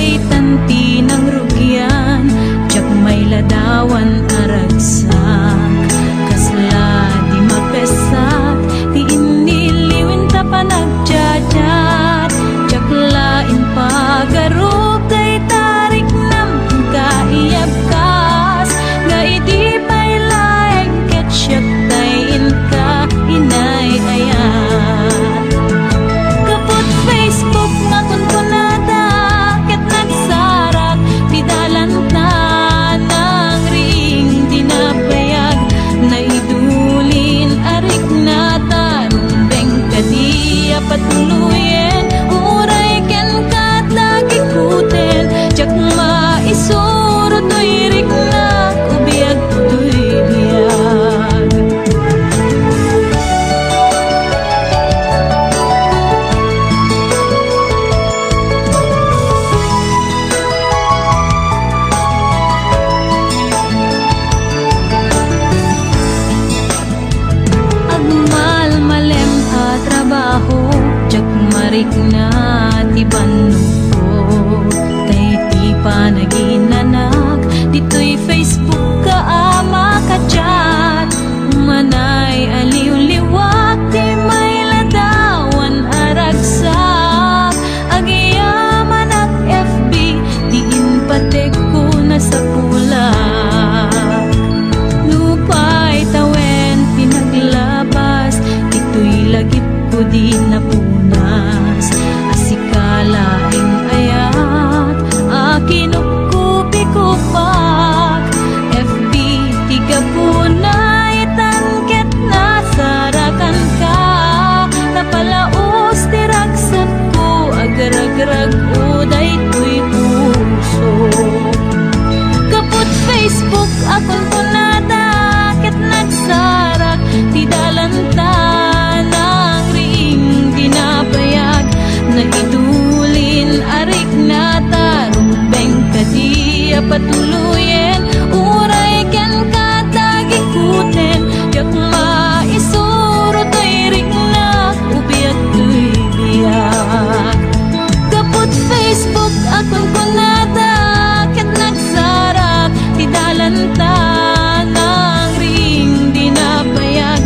ay tanti ng rugyan, tiyak may ladawan aragsak. Kasla di mapesat, di iniliwin ta pa nagchat-chat. Tiyak lain pagarog, day tarik nam kaiyab kas. Nga idi pa'y laeng ketsyat tayin ka inay ayat. Kaput Facebook nga kunkunada, ket nagsarak di dalanta ng ring dinapayag. Naidulin arik na tarumbeng kadiya patuluyen, uray ken kat lagi kuten. Tiyak maisuro to'y rik na ubiyag to'y biyag. Agmal malem a trabaho, tiyak marik na ti banong ko. Tay ti pa naginanak, dito'y Facebook ka ama ka chat. Manay aliw-liwat, di may ladawan aragsak. Agiyaman ak FB, diin patek ko na sa kulak. Lupay tawen pinaglabas, dito'y lagip ko di napunas. Asikalaing ayat, akinupkupi-kupak. FB tiga punay tanket na sarakan ka. Napalaos tiragsat ko, agar-agrag uday to'y puso. Kaput Facebook akon punada, ket nagsarak di dalanta ng ring dinapayag. Naidulin arik na tarumbeng kadiya patuluyen, uray ken katagi kuten. Tiyak maisuro to'y rik na ubiyag to'y biyag. Kaput Facebook akon kunada, ket nagsarak di dalanta ng ring dinapayag.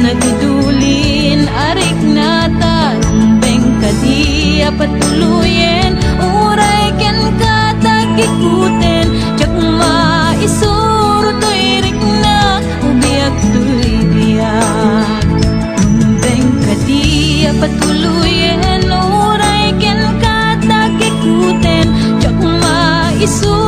Nagidulin arik na tarumbeng kadiya patuluyen, uray ken katagi kuten. Tiyak maisuro to'y rik na ubiyag to'y biyag. Rumbeng kadiya patuluyen, uray ken katagi kuten. Tiyak maisuro